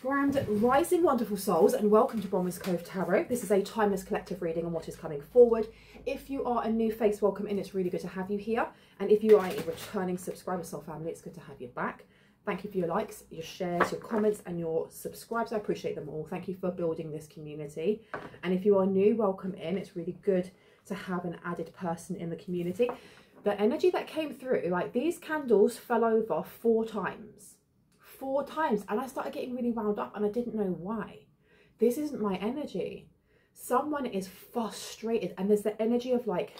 Grand rising, wonderful souls, and welcome to Bronwyn's Cove Tarot. This is a timeless collective reading on what is coming forward. If you are a new face, welcome in. It's really good to have you here. And if you are a returning subscriber, soul family, it's good to have you back. Thank you for your likes, your shares, your comments, and your subscribes. I appreciate them all. Thank you for building this community. And if you are new, welcome in. It's really good to have an added person in the community. The energy that came through, like these candles fell over 4 times. 4 times, and I started getting really wound up and I didn't know why. This isn't my energy. Someone is frustrated, and there's the energy of like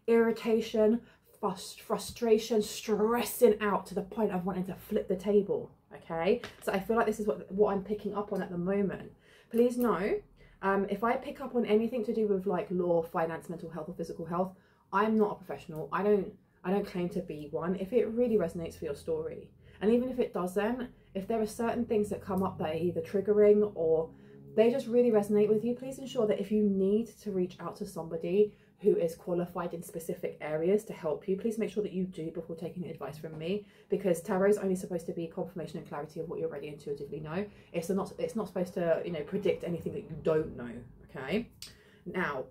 irritation, frustration, stressing out to the point of wanting to flip the table. Okay, so I feel like this is what I'm picking up on at the moment. Please know, if I pick up on anything to do with like law, finance, mental health, or physical health, I'm not a professional. I don't claim to be one. If it really resonates for your story, and even if it doesn't, if there are certain things that come up that are either triggering or they just really resonate with you, please ensure that if you need to reach out to somebody who is qualified in specific areas to help you, please make sure that you do before taking advice from me, because tarot is only supposed to be confirmation and clarity of what you already intuitively know. It's not supposed to, you know, predict anything that you don't know. Okay, now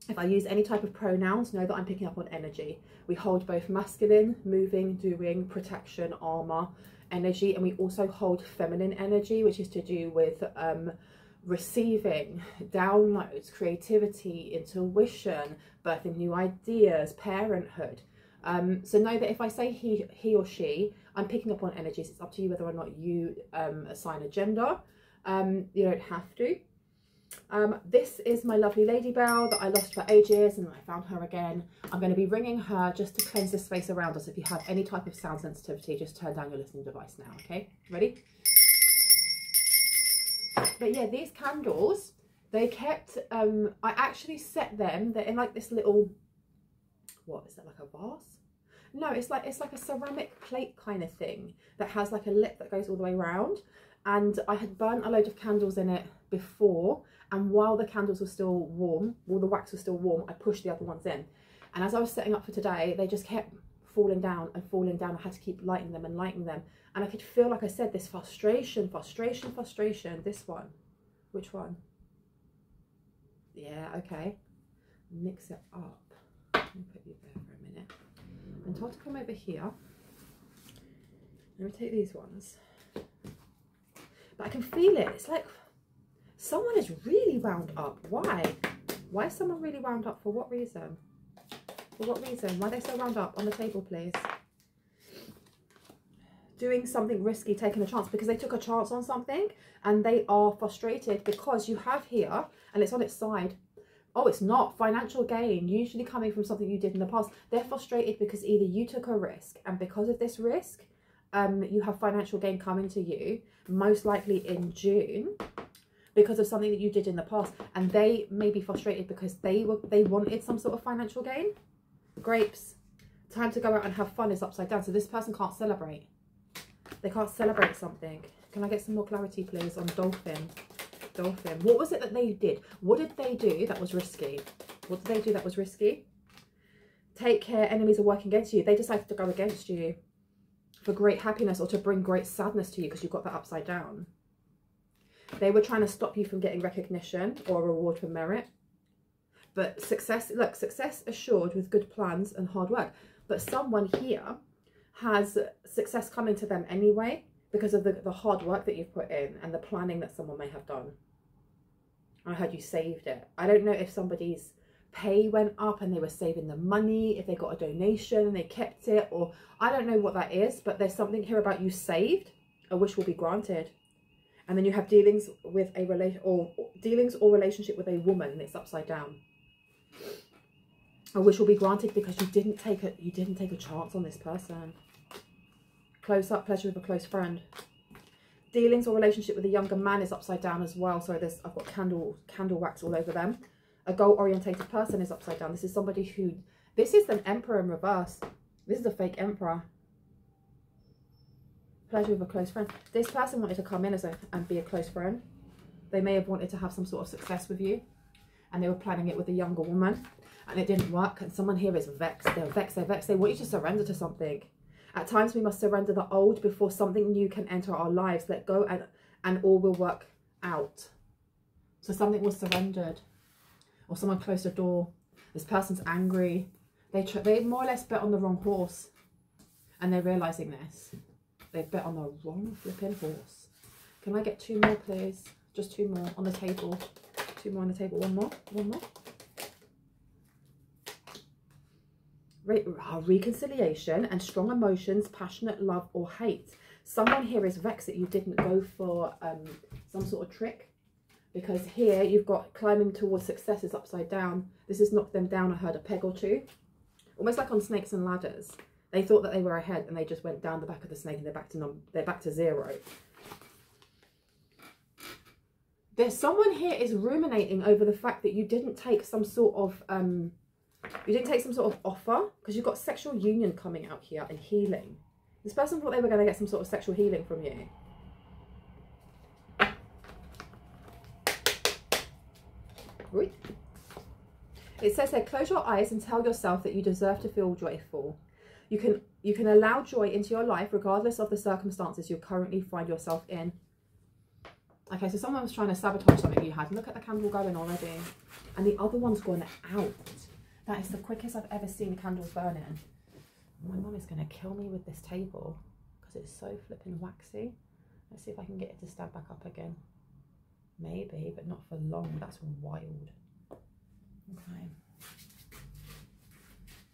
if I use any type of pronouns, know that I'm picking up on energy. We hold both masculine, moving, doing, protection, armor energy, and we also hold feminine energy, which is to do with receiving, downloads, creativity, intuition, birthing new ideas, parenthood. So know that if I say he or she, I'm picking up on energies. It's up to you whether or not you assign a gender. You don't have to. This is my lovely Lady Belle that I lost for ages, and I found her again. I'm going to be ringing her just to cleanse the space around us. If you have any type of sound sensitivity, just turn down your listening device now. Okay, ready? But yeah, these candles, they kept I actually set them, they're in like this little, what is that, like a vase? No, it's like a ceramic plate kind of thing that has like a lip that goes all the way around. And I had burnt a load of candles in it before, and while the candles were still warm, while the wax was still warm, I pushed the other ones in. And as I was setting up for today, they just kept falling down and falling down. I had to keep lighting them and lighting them. And I could feel, like I said, this frustration. This one. Which one? Yeah, okay. Mix it up. Let me put you there for a minute. And told to come over here. Let me take these ones. But I can feel it. It's like someone is really wound up. Why? Why is someone really wound up? For what reason? For what reason? Why are they so wound up? On the table, please. Doing something risky, taking a chance, because they took a chance on something and they are frustrated because you have here, and it's on its side. Oh, it's not financial gain, usually coming from something you did in the past. They're frustrated because either you took a risk, and because of this risk, you have financial gain coming to you, most likely in June, because of something that you did in the past, and they may be frustrated because they wanted some sort of financial gain. Grapes, time to go out and have fun is upside down, so this person can't celebrate. They can't celebrate something. Can I get some more clarity, please, on dolphin? Dolphin. What was it that they did? What did they do that was risky? What did they do that was risky? Take care, enemies are working against you. They decided to go against you for great happiness or to bring great sadness to you because you've got that upside down. They were trying to stop you from getting recognition or a reward for merit. But success, look, success assured with good plans and hard work. But someone here has success coming to them anyway because of the hard work that you've put in and the planning that someone may have done. I heard you saved it. I don't know if somebody's pay went up and they were saving the money, if they got a donation and they kept it, or I don't know what that is, but there's something here about you saved, a wish will be granted. And then you have dealings with a relationship with a woman, and it's upside down. A wish will be granted because you didn't take a chance on this person. Close up, pleasure with a close friend. Dealings or relationship with a younger man is upside down as well. So I've got candle wax all over them. A goal-orientated person is upside down. This is somebody who, this is an emperor in reverse. This is a fake emperor. Pleasure with a close friend. This person wanted to come in and be a close friend. They may have wanted to have some sort of success with you, and they were planning it with a younger woman, and it didn't work. And someone here is vexed. They're vexed. They're vexed. They want you to surrender to something. At times, we must surrender the old before something new can enter our lives. Let go and all will work out. So something was surrendered, or someone closed a door. This person's angry. They more or less bet on the wrong horse, and they're realizing this. They've bet on the wrong flipping horse. Can I get 2 more, please? Just 2 more on the table. 2 more on the table. One more. One more. Reconciliation and strong emotions, passionate love or hate. Someone here is vexed that you didn't go for some sort of trick, because here you've got climbing towards success is upside down. This has knocked them down. I heard a peg or 2, almost like on snakes and ladders. They thought that they were ahead and they just went down the back of the snake and they're back to 0. There's someone here is ruminating over the fact that you didn't take some sort of offer, because you've got sexual union coming out here and healing. This person thought they were going to get some sort of sexual healing from you. It says here, close your eyes and tell yourself that you deserve to feel joyful. You can allow joy into your life regardless of the circumstances you currently find yourself in. Okay, so someone was trying to sabotage something you had. Look at the candle going already. And the other one's gone out. That is the quickest I've ever seen candles burning. My mum is going to kill me with this table because it's so flipping waxy. Let's see if I can get it to stand back up again. Maybe, but not for long. That's wild. Okay.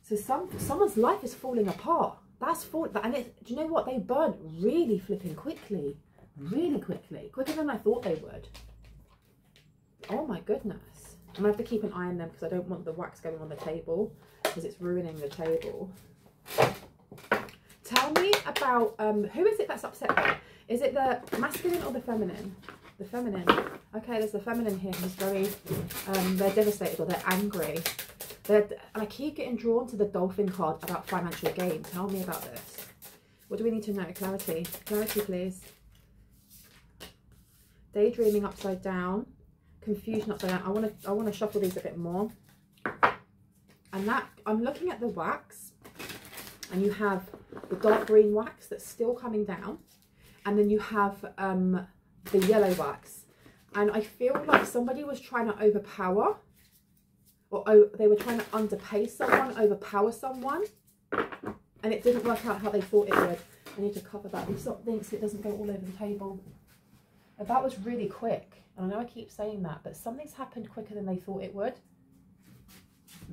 So someone's life is falling apart. And do you know what? They burn really flipping quickly. Really quickly. Quicker than I thought they would. Oh my goodness. I'm going to have to keep an eye on them because I don't want the wax going on the table, because it's ruining the table. Tell me about, who is it that's upset though? Is it the masculine or the feminine? The feminine. Okay, there's the feminine here who's very, they're devastated or they're angry. I keep getting drawn to the dolphin card about financial gain. Tell me about this. What do we need to know? Clarity. Clarity, please. Daydreaming upside down. Confusion upside down. I want to shuffle these a bit more. And that, I'm looking at the wax, and you have the dark green wax that's still coming down, and then you have the yellow wax. And I feel like somebody was trying to overpower, or they were trying to underpay someone, overpower someone, and it didn't work out how they thought it would. I need to cover that with something so it doesn't go all over the table. And that was really quick. And I know I keep saying that, but something's happened quicker than they thought it would.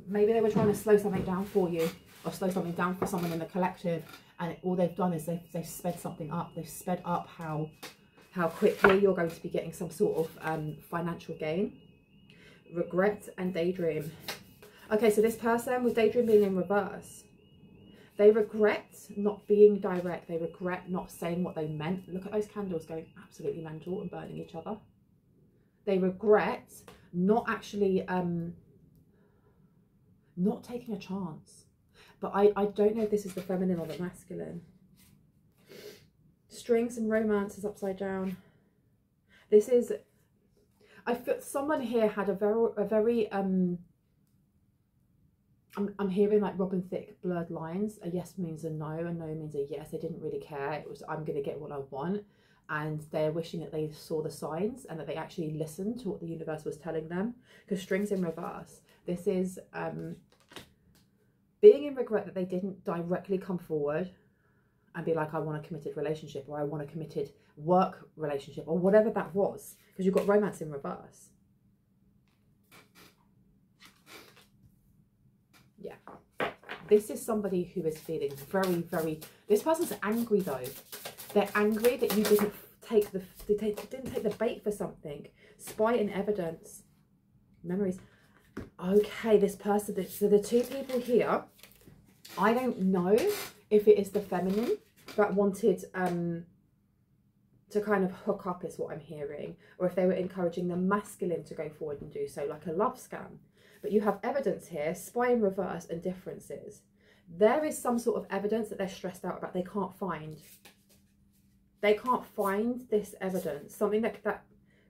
Maybe they were trying to slow something down for you, or slow something down for someone in the collective, and all they've done is they've sped something up. They've sped up how quickly you're going to be getting some sort of financial gain. Regret and daydream. Okay, so this person with daydream being in reverse, they regret not being direct. They regret not saying what they meant. Look at those candles going absolutely mental and burning each other. They regret not actually not taking a chance. But I don't know if this is the feminine or the masculine. Strings and romance is upside down. This is, I feel someone here had a very I'm hearing like Robin Thicke blurred lines. A yes means a no means a yes. They didn't really care. It was, I'm going to get what I want. And they're wishing that they saw the signs and that they actually listened to what the universe was telling them. Because strings in reverse. This is being in regret that they didn't directly come forward and be like, I want a committed relationship, or I want a committed work relationship, or whatever that was. Because you've got romance in reverse. Yeah. This is somebody who is feeling very, very... This person's angry though. They're angry that you didn't take the bait for something. Spy and evidence. Memories. Okay, this person... So the two people here, I don't know if it is the feminine that wanted to kind of hook up, is what I'm hearing. Or if they were encouraging the masculine to go forward and do so, like a love scam. But you have evidence here, spy in reverse, and differences. There is some sort of evidence that they're stressed out about. They can't find. They can't find this evidence. Something that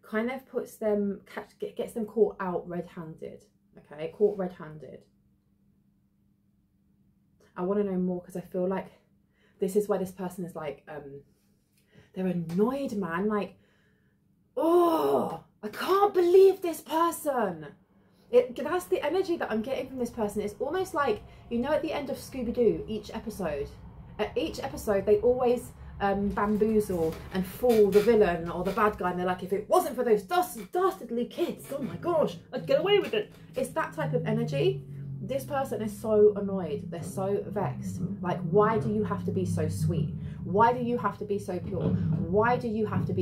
kind of puts them, gets them caught out red-handed. Okay, caught red-handed. I want to know more because I feel like this is why this person is like, they're annoyed, man. Like, oh, I can't believe this person. That's the energy that I'm getting from this person. It's almost like, you know, at the end of Scooby-Doo, at each episode, they always bamboozle and fool the villain or the bad guy, and they're like, if it wasn't for those dastardly kids, oh my gosh, I'd get away with it. It's that type of energy. This person is so annoyed. They're so vexed. Like, why do you have to be so sweet? Why do you have to be so pure? Why do you have to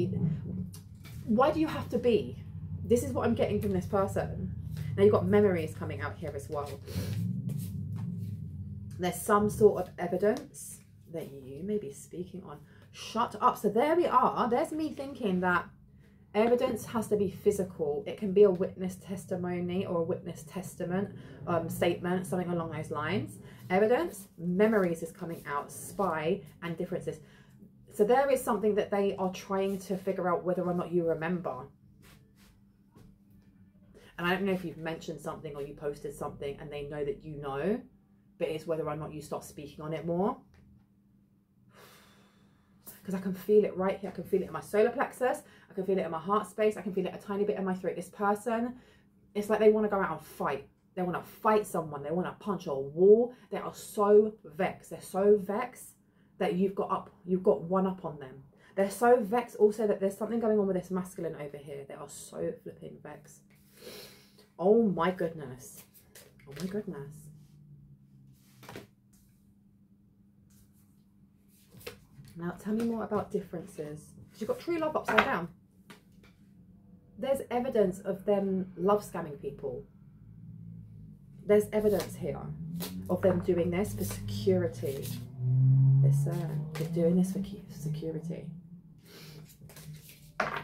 be? This is what I'm getting from this person. Now you've got memories coming out here as well. There's some sort of evidence that you may be speaking on. Shut up. So there we are. There's me thinking that evidence has to be physical. It can be a witness testimony or a witness testament, statement, something along those lines. Evidence, memories is coming out, spy, and differences. So there is something that they are trying to figure out whether or not you remember. And I don't know if you've mentioned something or you posted something and they know that you know, but it's whether or not you start speaking on it more. Because I can feel it right here. I can feel it in my solar plexus. I can feel it in my heart space. I can feel it a tiny bit in my throat. This person, it's like they want to go out and fight. They want to fight someone. They want to punch a wall. They are so vexed. They're so vexed that you've got one up on them. They're so vexed also that there's something going on with this masculine over here. They are so flipping vexed. Oh my goodness. Oh my goodness. Now tell me more about differences. Because you've got true love upside down. There's evidence of them love scamming people. There's evidence here of them doing this for security. They're doing this for security. Let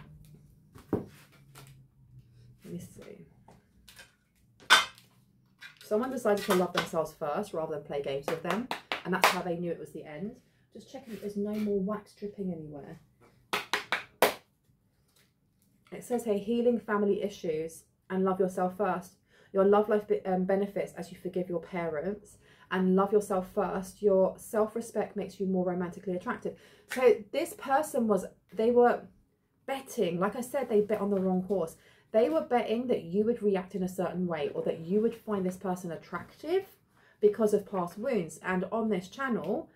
me see. Someone decided to love themselves first rather than play games with them. And that's how they knew it was the end. Just checking that there's no more wax dripping anywhere. It says here, healing family issues and love yourself first. Your love life benefits as you forgive your parents and love yourself first. Your self-respect makes you more romantically attractive. So this person they were betting, like I said, they bet on the wrong horse. They were betting that you would react in a certain way or that you would find this person attractive because of past wounds. And on this channel,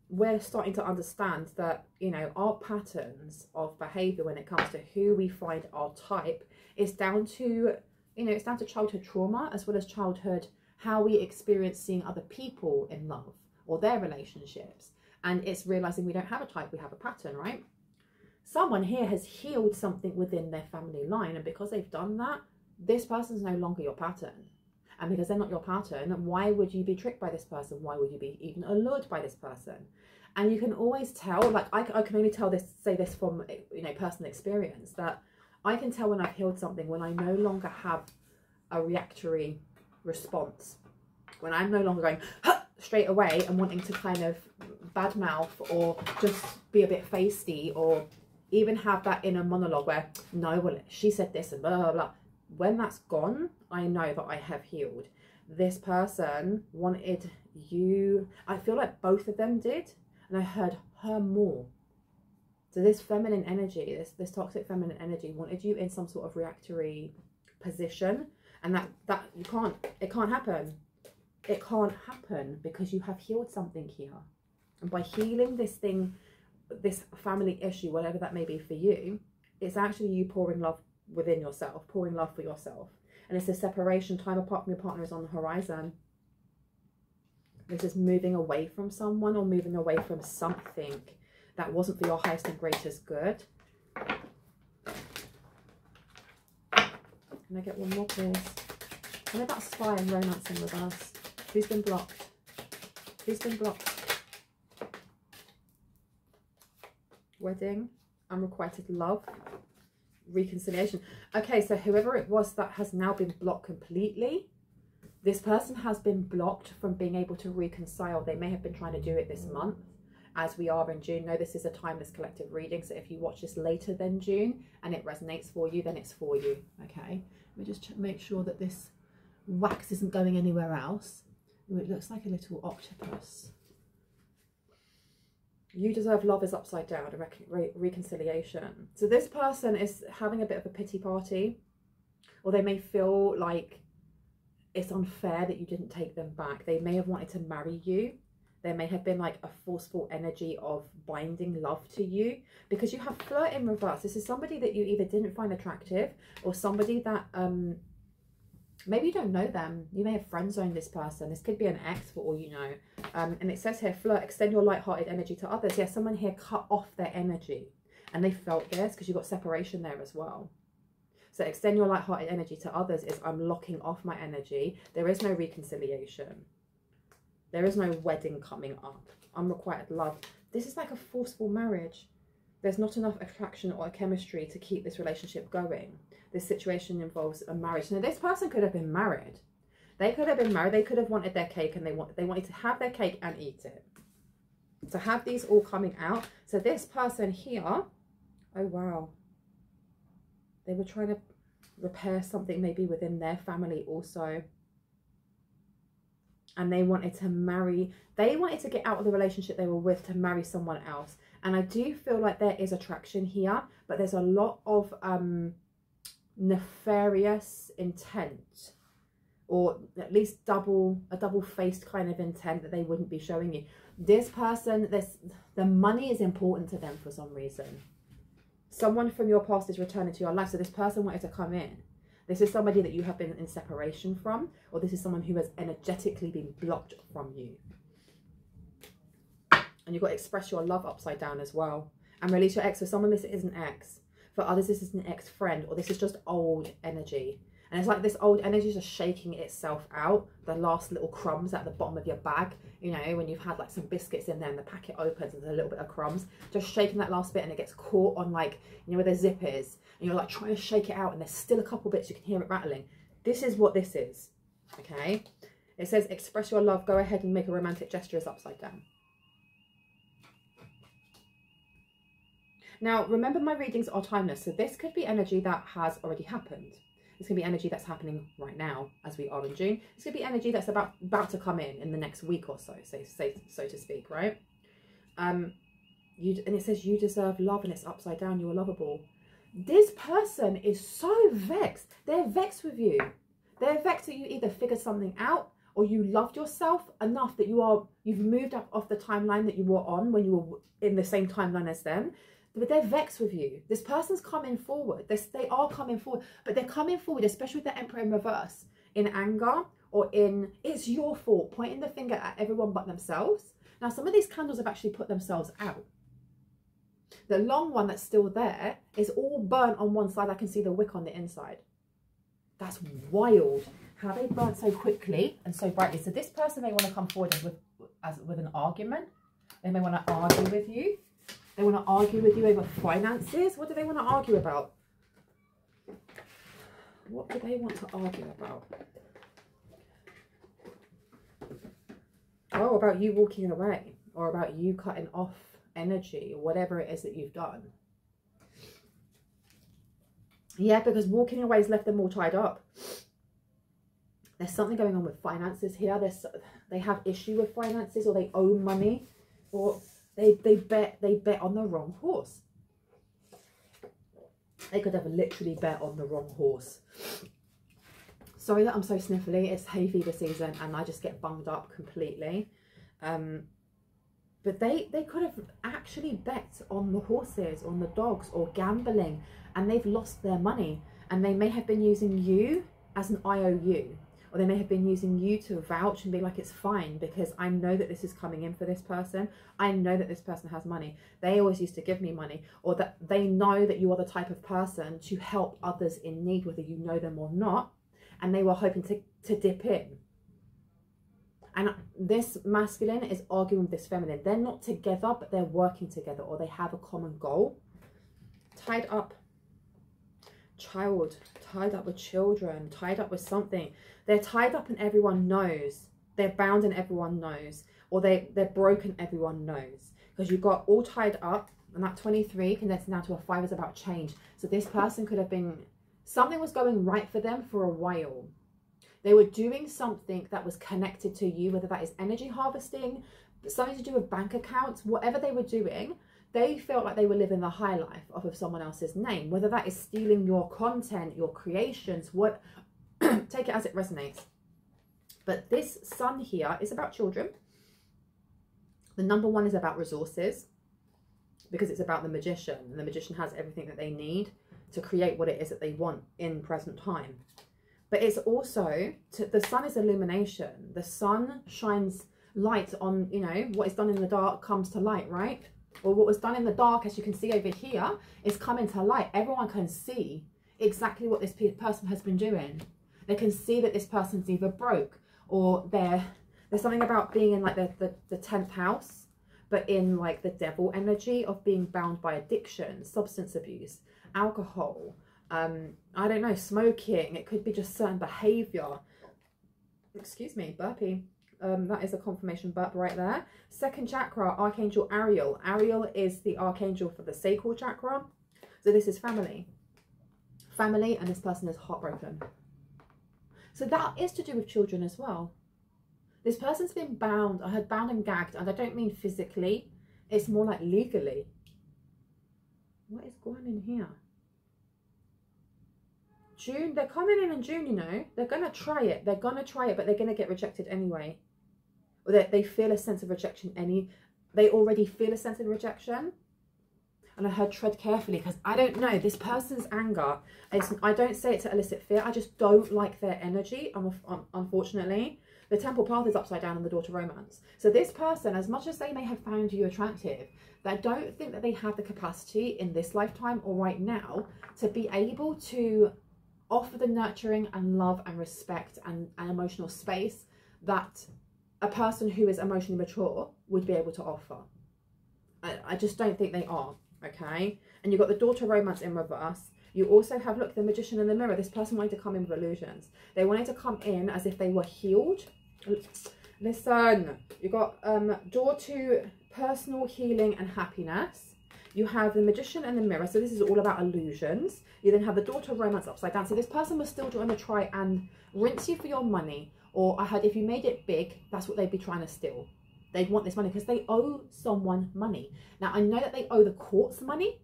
we're starting to understand that, you know, our patterns of behavior when it comes to who we find our type is down to, you know, it's down to childhood trauma as well as childhood, how we experience seeing other people in love or their relationships. And it's realizing we don't have a type, we have a pattern, right? Someone here has healed something within their family line, and because they've done that, this person's no longer your pattern. And because they're not your pattern, why would you be tricked by this person? Why would you be even allured by this person? And you can always tell, like I can only say this from, you know, personal experience, that I can tell when I've healed something when I no longer have a reactory response. When I'm no longer going straight away and wanting to kind of badmouth or just be a bit feisty or even have that inner monologue where, no, well, she said this and blah, blah, blah. When that's gone, I know that I have healed. This person wanted you, I feel like both of them did, and I heard her more. So this feminine energy, this toxic feminine energy wanted you in some sort of reactory position, and that it can't happen. It can't happen because you have healed something here. And by healing this thing, this family issue, whatever that may be for you, it's actually you pouring love within yourself, pouring love for yourself. And it's a separation. Time apart from your partner is on the horizon. This is moving away from someone or moving away from something that wasn't for your highest and greatest good. Can I get one more, please? What about spy and romance in reverse? Who's been blocked? Who's been blocked? Wedding, unrequited love, reconciliation. Okay, so whoever it was that has now been blocked completely, this person has been blocked from being able to reconcile. They may have been trying to do it this month as we are in June. No, this is a timeless collective reading, so if you watch this later than June and it resonates for you, then it's for you. Okay, let me just make sure that this wax isn't going anywhere else. Ooh, it looks like a little octopus. You deserve love is upside down, reconciliation. So this person is having a bit of a pity party, or they may feel like it's unfair that you didn't take them back. They may have wanted to marry you. There may have been like a forceful energy of binding love to you, because you have flirt in reverse. This is somebody that you either didn't find attractive, or somebody that maybe you don't know them. You may have friend zoned this person. This could be an ex for all you know. And it says here, flirt, extend your light-hearted energy to others. Yeah, someone here cut off their energy, and they felt this because you've got separation there as well. So extend your light-hearted energy to others is I'm locking off my energy. There is no reconciliation. There is no wedding coming up. Unrequited love. This is like a forceful marriage. There's not enough attraction or chemistry to keep this relationship going. This situation involves a marriage. Now, this person could have been married. They could have been married. They could have wanted their cake, and they wanted to have their cake and eat it. To have these all coming out. So this person here, oh wow. They were trying to repair something maybe within their family also. And they wanted to marry, they wanted to get out of the relationship they were with to marry someone else. And I do feel like there is attraction here, but there's a lot of nefarious intent, or at least a double-faced kind of intent that they wouldn't be showing you. This person, the money is important to them for some reason. Someone from your past is returning to your life. So this person wanted to come in. This is somebody that you have been in separation from, or this is someone who has energetically been blocked from you. And you've got to express your love upside down as well. And release your ex. For someone, this is an ex. For others, this is an ex-friend, or this is just old energy. And it's like this old energy is just shaking itself out. The last little crumbs at the bottom of your bag. You know, when you've had like some biscuits in there and the packet opens and there's a little bit of crumbs. Just shaking that last bit and it gets caught on, like, you know, where the zip is. And you're like trying to shake it out and there's still a couple bits. You can hear it rattling. This is what this is. Okay. It says express your love. Go ahead and make a romantic gesture is upside down. Now, remember, my readings are timeless. So this could be energy that has already happened. This can be energy that's happening right now as we are in June. This could be energy that's about to come in the next week or so, so to speak, right? And it says you deserve love, and it's upside down. You're lovable. This person is so vexed. They're vexed with you. They're vexed that you either figured something out, or you loved yourself enough that you've moved up off the timeline that you were on when you were in the same timeline as them. But they're vexed with you. This person's coming forward. They are coming forward, but they're coming forward, especially with the Emperor in reverse, in anger, or in it's your fault, pointing the finger at everyone but themselves. Now, some of these candles have actually put themselves out. The long one that's still there is all burnt on one side. I can see the wick on the inside. That's wild. How they burnt so quickly and so brightly. So this person may want to come forward with an argument. They may want to argue with you. They want to argue with you over finances. What do they want to argue about? What do they want to argue about? Oh, about you walking away, or about you cutting off energy, or whatever it is that you've done. Yeah, because walking away has left them all tied up. There's something going on with finances here. They have issue with finances, or they owe money, or they bet on the wrong horse. They could have literally bet on the wrong horse. Sorry that I'm so sniffly. It's hay fever season and I just get bunged up completely. But they could have actually bet on the horses, on the dogs, or gambling, and they've lost their money. And they may have been using you as an IOU. Or they may have been using you to vouch and be like, it's fine because I know that this is coming in for this person. I know that this person has money. They always used to give me money. Or that they know that you are the type of person to help others in need, whether you know them or not. And they were hoping to dip in. And this masculine is arguing with this feminine. They're not together, but they're working together, or they have a common goal. Tied up. Child, tied up with children, tied up with something. They're tied up and everyone knows. They're bound and everyone knows. Or they're broken, everyone knows. Because you've got all tied up, and that 23 condensed down to a 5 is about change. So this person could have been, something was going right for them for a while. They were doing something that was connected to you, whether that is energy harvesting, something to do with bank accounts, whatever they were doing, they felt like they were living the high life off of someone else's name, whether that is stealing your content, your creations, what, take it as it resonates. But this Sun here is about children. The number one is about resources, because it's about the magician, and the magician has everything that they need to create what it is that they want in present time. But it's also, the sun is illumination. The sun shines light on, you know, what is done in the dark comes to light, right? Or what was done in the dark, as you can see over here, is coming to light. Everyone can see exactly what this person has been doing. They can see that this person's either broke, or there's something about being in like the 10th house, but in like the devil energy of being bound by addiction, substance abuse, alcohol, I don't know, smoking. It could be just certain behavior. Excuse me, burpee. That is a confirmation burp right there. Second chakra, Archangel Ariel. Ariel is the archangel for the sacral chakra. So this is family. Family, and this person is heartbroken. So that is to do with children as well. This person's been bound. I heard bound and gagged, and I don't mean physically. It's more like legally. What is going on in here? June, they're coming in June, you know. They're going to try it. They're going to try it, but they're going to get rejected anyway. Or they feel a sense of rejection. They already feel a sense of rejection. And I heard tread carefully, because I don't know. This person's anger, I don't say it to elicit fear. I just don't like their energy, unfortunately. The temple path is upside down in the door to romance. So this person, as much as they may have found you attractive, I don't think that they have the capacity in this lifetime or right now to be able to offer the nurturing and love and respect and emotional space that a person who is emotionally mature would be able to offer. I just don't think they are, okay? And you've got the door to romance in reverse. You also have, look, the magician in the mirror. This person wanted to come in with illusions. They wanted to come in as if they were healed. Listen, you've got door to personal healing and happiness. You have the magician and the mirror. So this is all about illusions. You then have the door to romance upside down. So this person was still trying to try and rinse you for your money. Or I heard if you made it big, that's what they'd be trying to steal. They'd want this money because they owe someone money. Now, I know that they owe the courts money.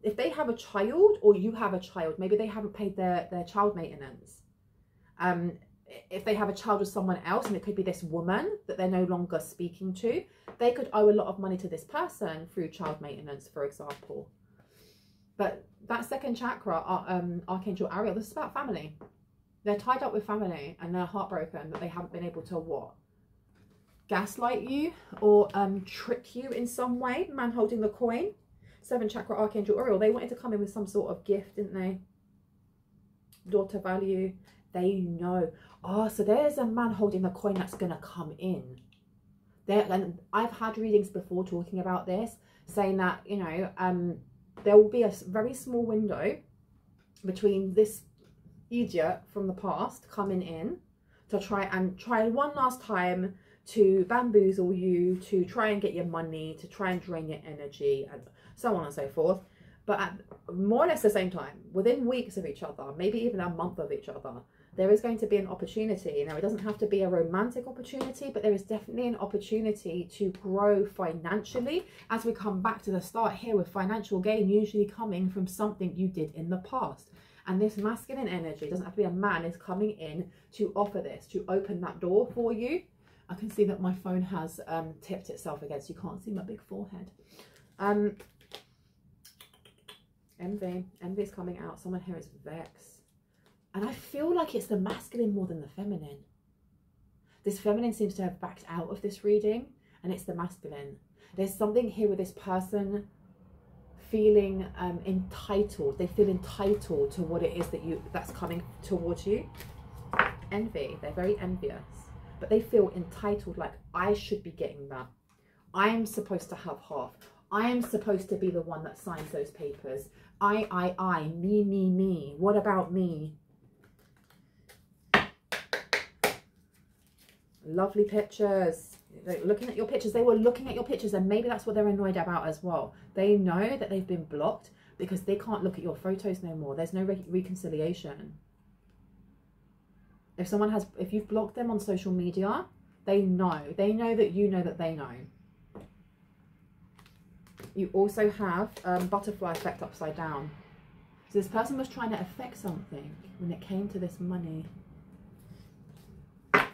If they have a child, or you have a child, maybe they haven't paid their child maintenance. If they have a child with someone else, and it could be this woman that they're no longer speaking to, they could owe a lot of money to this person through child maintenance, for example. But that second chakra, Archangel Ariel, this is about family. They're tied up with family, and they're heartbroken that they haven't been able to what? Gaslight you, or trick you in some way. Man holding the coin. 7th chakra, Archangel Ariel. They wanted to come in with some sort of gift, didn't they? Daughter value. They know. Oh, so there's a man holding the coin that's going to come in. And I've had readings before talking about this, saying that, you know, there will be a very small window between this idiot from the past coming in to try one last time to bamboozle you, to try and get your money, to try and drain your energy, and so on and so forth. But at more or less the same time, within weeks of each other, maybe even a month of each other, there is going to be an opportunity. Now, it doesn't have to be a romantic opportunity, but there is definitely an opportunity to grow financially, as we come back to the start here with financial gain usually coming from something you did in the past. And this masculine energy, doesn't have to be a man, is coming in to offer this, to open that door for you. I can see that my phone has tipped itself again, so you can't see my big forehead. Envy is coming out. Someone here is vexed. And I feel like it's the masculine more than the feminine. This feminine seems to have backed out of this reading, and it's the masculine. There's something here with this person feeling entitled. They feel entitled to what it is that's coming towards you. Envy. They're very envious. But they feel entitled, like, I should be getting that. I'm supposed to have half. I am supposed to be the one that signs those papers. I, me. What about me? Lovely pictures. They're looking at your pictures. They were looking at your pictures, and maybe that's what they're annoyed about as well. They know that they've been blocked because they can't look at your photos no more. There's no reconciliation. If you've blocked them on social media, They know that you know that they know. You also have butterfly effect upside down. So this person was trying to affect something when it came to this money.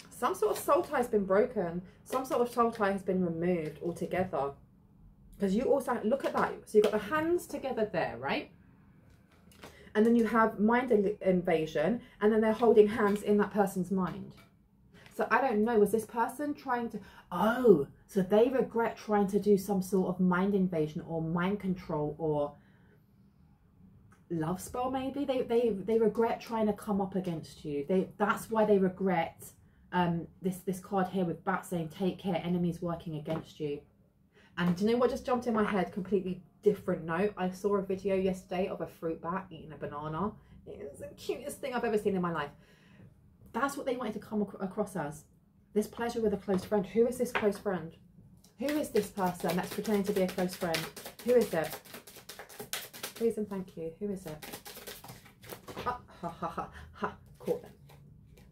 Some sort of soul tie has been broken. Some sort of soul tie has been removed altogether. Because you also, look at that. So you've got the hands together there, right? And then you have mind invasion. And then they're holding hands in that person's mind. So I don't know, was this person trying to, oh, so they regret trying to do some sort of mind invasion or mind control or love spell maybe? They regret trying to come up against you. That's why they regret this card here with bat saying, take care, enemies working against you. And do you know what just jumped in my head? Completely different note. I saw a video yesterday of a fruit bat eating a banana. It was the cutest thing I've ever seen in my life. That's what they wanted to come across as. This pleasure with a close friend. Who is this close friend? Who is this person that's pretending to be a close friend? Who is it? Please and thank you. Who is it? Ha ha ha ha ha. Caught them.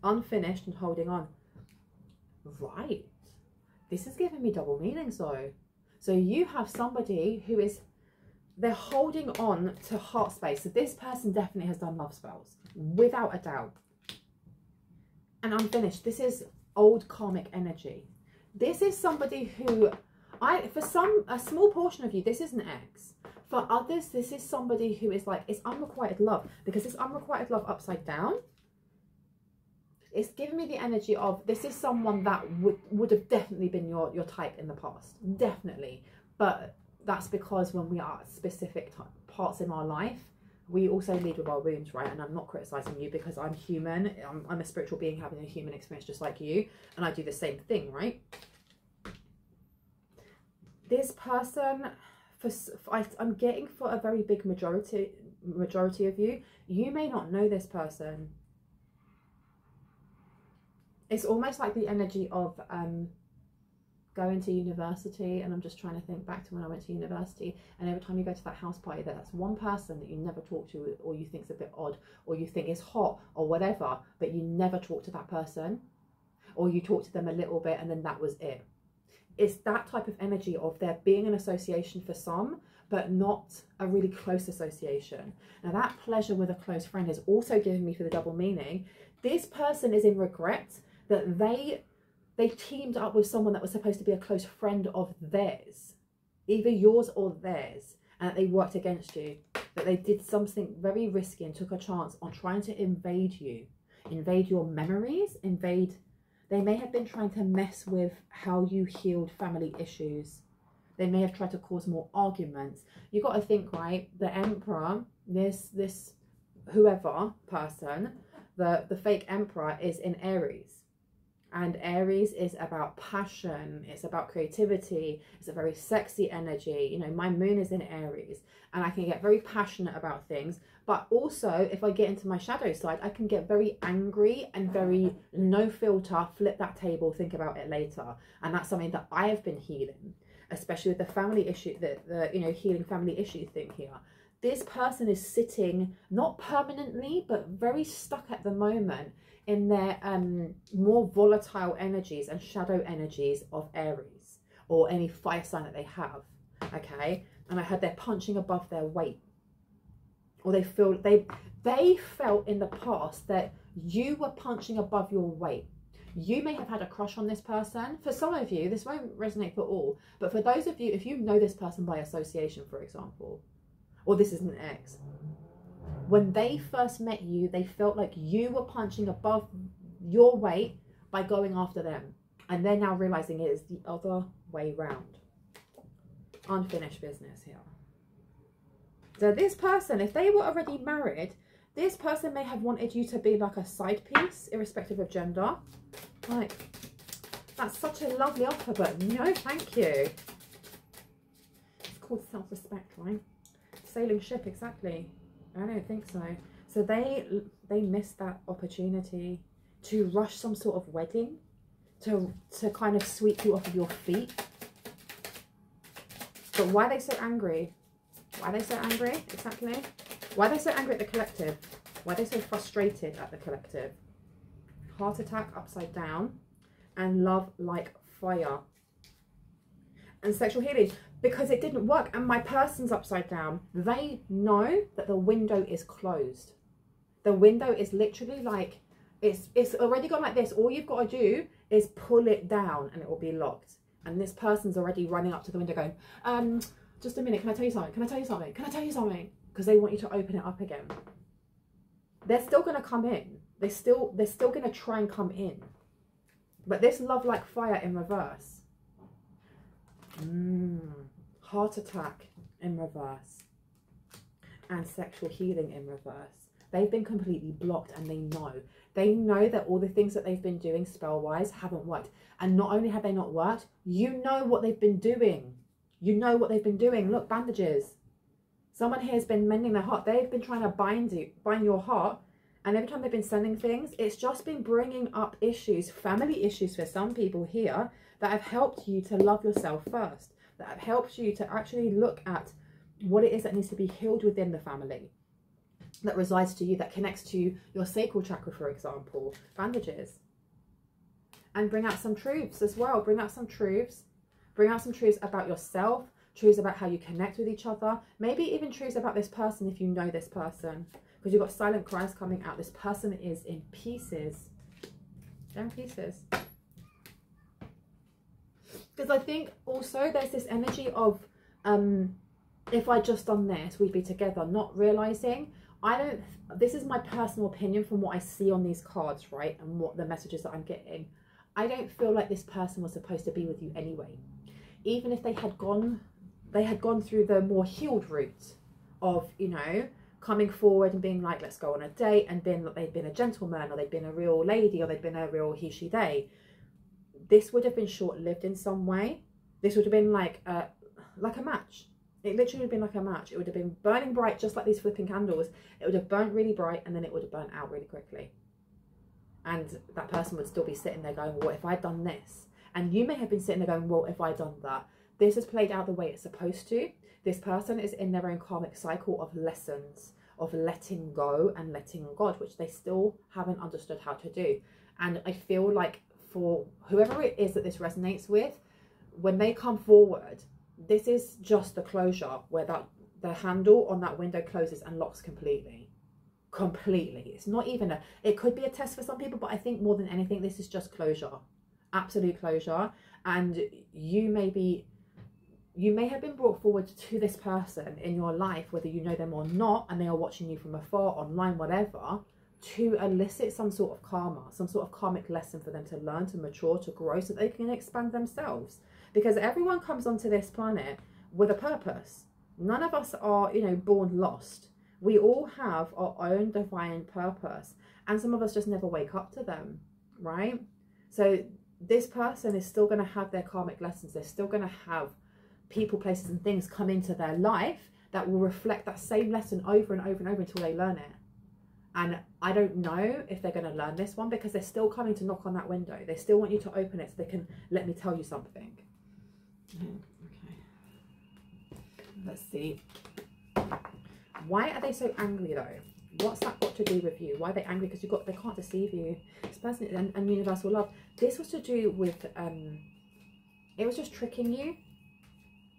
Unfinished and holding on. Right. This is giving me double meanings though. So you have somebody who is, they're holding on to heart space. So this person definitely has done love spells. Without a doubt. And unfinished. This is old karmic energy. This is somebody who, for a small portion of you, this is an ex. For others, this is somebody who is like, it's unrequited love. Because this unrequited love upside down, it's giving me the energy of, this is someone that would have definitely been your type in the past. Definitely. But that's because when we are at specific parts in our life, we also lead with our wounds, right? And I'm not criticizing you because I'm human. I'm a spiritual being having a human experience just like you. And I do the same thing, right? This person, I'm getting for a very big majority of you, you may not know this person. It's almost like the energy of going to university, and I'm just trying to think back to when I went to university, and every time you go to that house party, that's one person that you never talk to, or you think's a bit odd, or you think is hot or whatever, but you never talk to that person, or you talk to them a little bit and then that was it. It's that type of energy of there being an association for some, but not a really close association. Now that pleasure with a close friend is also giving me for the double meaning. This person is in regret that they teamed up with someone that was supposed to be a close friend of theirs, either yours or theirs, and that they worked against you, that they did something very risky and took a chance on trying to invade you, invade your memories, they may have been trying to mess with how you healed family issues. They may have tried to cause more arguments. You got to think, right, the Emperor, this whoever person, the fake Emperor is in Aries. And Aries is about passion, it's about creativity, it's a very sexy energy. You know, my moon is in Aries and I can get very passionate about things. But also, if I get into my shadow side, I can get very angry and very no filter, flip that table, think about it later. And that's something that I have been healing, especially with the family issue, the you know, healing family issue thing here. This person is sitting, not permanently, but very stuck at the moment in their more volatile energies and shadow energies of Aries or any fire sign that they have, okay? And I heard they're punching above their weight, or they felt in the past that you were punching above your weight. You may have had a crush on this person. For some of you, this won't resonate for all, but for those of you, if you know this person by association, for example, or this is an ex, when they first met you, they felt like you were punching above your weight by going after them. And they're now realizing it is the other way round. Unfinished business here. So this person, if they were already married, this person may have wanted you to be like a side piece, irrespective of gender. Like, that's such a lovely offer, but no, thank you. It's called self-respect, right? Sailing ship, exactly. I don't think so. So they missed that opportunity to rush some sort of wedding, to kind of sweep you off of your feet. But why are they so angry? Why are they so angry? Exactly. Why are they so angry at the collective? Why are they so frustrated at the collective? Heart attack upside down. and love like fire. And sexual healing, because it didn't work. And my person's upside down. They know that the window is closed. The window is literally like, it's already gone like this. All you've got to do is pull it down and it will be locked. And this person's already running up to the window going, just a minute, can I tell you something? Can I tell you something? Can I tell you something? Because they want you to open it up again. They're still going to come in. They're still going to try and come in. But this love like fire in reverse. Heart attack in reverse. And sexual healing in reverse. They've been completely blocked and they know. They know that all the things that they've been doing spell-wise haven't worked. And not only have they not worked, you know what they've been doing. You know what they've been doing. Look, bandages. Someone here has been mending their heart. They've been trying to bind your heart. And every time they've been sending things, it's just been bringing up issues, family issues for some people here, that have helped you to love yourself first. That have helped you to actually look at what it is that needs to be healed within the family. That resides to you, that connects to your sacral chakra, for example. Bandages. And bring out some truths as well. Bring out some truths. Bring out some truths about yourself. Truths about how you connect with each other. Maybe even truths about this person if you know this person. Because you've got silent cries coming out. This person is in pieces. They're in pieces. Because I think also there's this energy of, if I just done this, we'd be together. Not realising, this is my personal opinion from what I see on these cards, right? And what the messages that I'm getting. I don't feel like this person was supposed to be with you anyway. Even if they had gone through the more healed route of, you know, coming forward and being like, let's go on a date, and they've been a gentleman, or they've been a real lady, or they've been a real he, she, they. This would have been short-lived in some way. This would have been like a match. It literally would have been like a match. It would have been burning bright, just like these flipping candles. It would have burnt really bright, and then it would have burnt out really quickly. And that person would still be sitting there going, well, if I'd done this? And you may have been sitting there going, well, if I'd done that? This has played out the way it's supposed to. This person is in their own karmic cycle of lessons, of letting go and letting God, which they still haven't understood how to do. And I feel like for whoever it is that this resonates with, when they come forward, this is just the closure where the handle on that window closes and locks completely. Completely. It's not even it could be a test for some people, but I think more than anything, this is just closure. Absolute closure. And you may have been brought forward to this person in your life, whether you know them or not, and they are watching you from afar, online, whatever, to elicit some sort of karma, some sort of karmic lesson for them to learn, to mature, to grow, so they can expand themselves. Because everyone comes onto this planet with a purpose. None of us are, you know, born lost. We all have our own divine purpose. And some of us just never wake up to them, right? So this person is still going to have their karmic lessons. They're still going to have people, places and things come into their life that will reflect that same lesson over and over and over until they learn it. And I don't know if they're going to learn this one, because they're still coming to knock on that window. They still want you to open it so they can let me tell you something. Okay. Let's see. Why are they so angry though? What's that got to do with you? Why are they angry? Because they can't deceive you. This person and universal love. This was to do with it was just tricking you.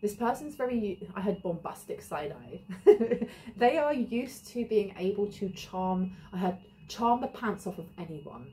This person's very, I had bombastic side eye. They are used to being able to charm the pants off of anyone.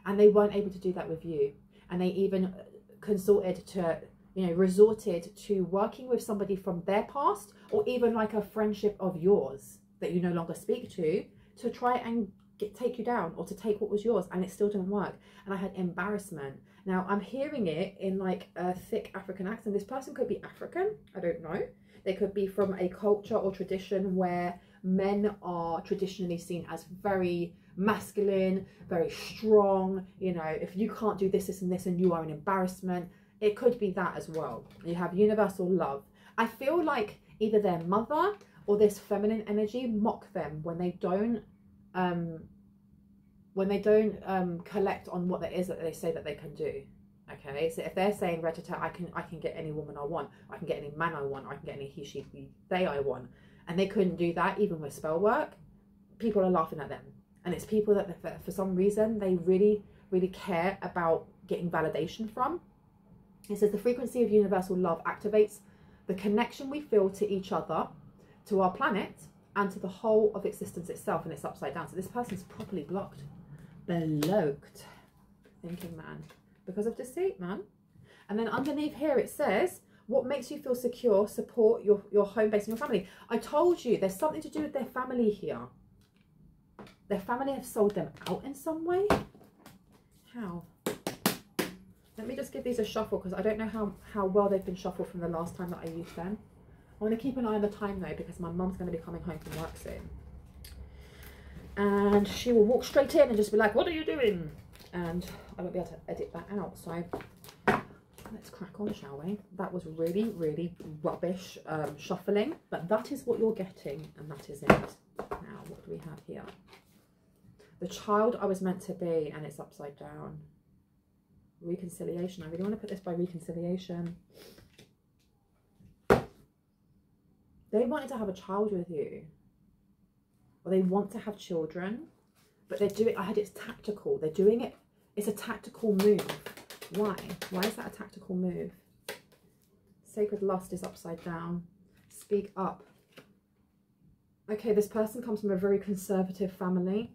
And they weren't able to do that with you. And they even consorted to, you know, resorted to working with somebody from their past, or even like a friendship of yours that you no longer speak to try and take you down, or to take what was yours, and it still didn't work. And I had embarrassment. Now I'm hearing it in like a thick African accent. This person could be African, I don't know. They could be from a culture or tradition where men are traditionally seen as very masculine, very strong. You know, if you can't do this, this and this, and you are an embarrassment. It could be that as well. You have universal love. I feel like either their mother or this feminine energy mock them when they don't collect on what it is that they say that they can do. Okay, so if they're saying, Regita, I can get any woman I want, I can get any man I want, I can get any he, she, they I want, and they couldn't do that even with spell work, people are laughing at them. And it's people that for some reason they really, really care about getting validation from. It says the frequency of universal love activates the connection we feel to each other, to our planet, and to the whole of existence itself, and it's upside down. So this person's properly blocked. Blocked. Thinking man. Because of deceit, man. And then underneath here it says, what makes you feel secure, support your home base and your family. I told you there's something to do with their family here. Their family have sold them out in some way. How? Let me just give these a shuffle because I don't know how well they've been shuffled from the last time that I used them. I want to keep an eye on the time though because my mum's going to be coming home from work soon. And she will walk straight in and just be like, what are you doing? And I won't be able to edit that out. So let's crack on, shall we? That was really, really rubbish shuffling. But that is what you're getting and that is it. Now, what do we have here? The child I was meant to be and it's upside down. Reconciliation. I really want to put this by reconciliation. They wanted to have a child with you. Or they want to have children. But they're doing, I had it's tactical. They're doing it, it's a tactical move. Why? Why is that a tactical move? Sacred lust is upside down. Speak up. Okay, this person comes from a very conservative family.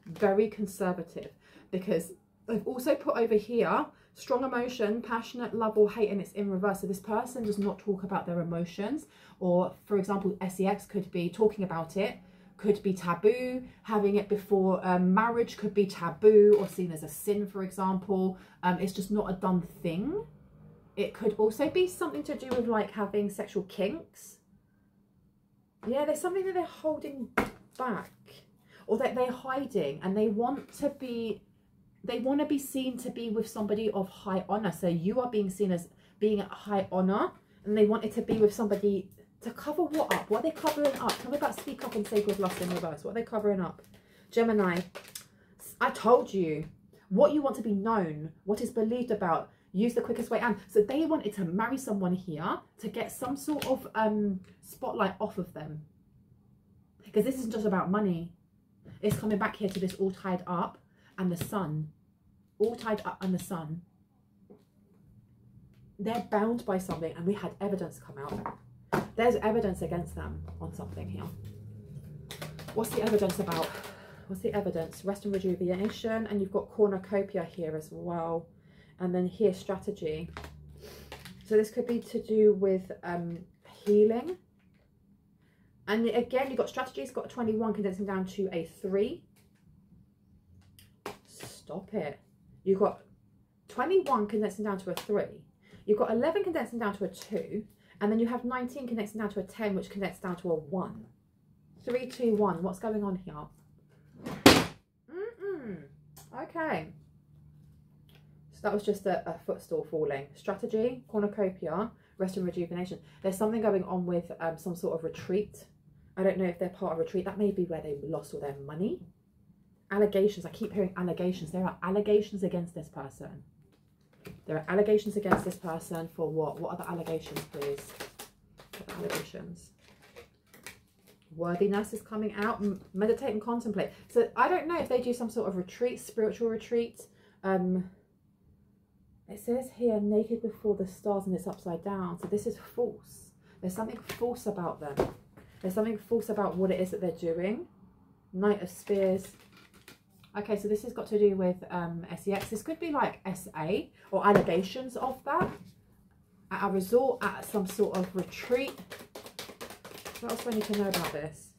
Very conservative. Because I've also put over here, strong emotion, passionate love or hate, and it's in reverse. So this person does not talk about their emotions. Or, for example, SEX could be talking about it, could be taboo. Having it before marriage could be taboo or seen as a sin, for example. It's just not a done thing. It could also be something to do with like having sexual kinks. Yeah, there's something that they're holding back or that they're hiding, and they want to be seen to be with somebody of high honor. So you are being seen as being at high honor, and they want it to be with somebody to cover what up? What are they covering up? Tell me about speak up and sacred lust in reverse. What are they covering up? Gemini, I told you what you want to be known, what is believed about. Use the quickest way. And so they wanted to marry someone here to get some sort of spotlight off of them. Because this isn't just about money. It's coming back here to this all tied up and the sun. All tied up and the sun. They're bound by something and we had evidence come out. There's evidence against them on something here. What's the evidence about? What's the evidence? Rest and rejuvenation. And you've got cornucopia here as well. And then here, strategy. So this could be to do with healing. And again, you've got strategy. It's got a 21 condensing down to a 3. Stop it. You've got 21 condensing down to a 3. You've got 11 condensing down to a 2. And then you have 19 condensing down to a 10, which condensed down to a 1. 3, 2, 1. What's going on here? Okay. So that was just a footstool falling. Strategy, cornucopia, rest and rejuvenation. There's something going on with some sort of retreat. I don't know if they're part of a retreat. That may be where they lost all their money. Allegations. I keep hearing allegations. There are allegations against this person. There are allegations against this person for what? What are the allegations, please? What are the allegations? Worthiness is coming out. Meditate and contemplate. So I don't know if they do some sort of retreat, spiritual retreat. It says here, naked before the stars, and it's upside down. So this is false. There's something false about them. There's something false about what it is that they're doing. Knight of Spears. Okay, so this has got to do with SEX. This could be like SA or allegations of that. At a resort, at some sort of retreat. What else do I need to know about this?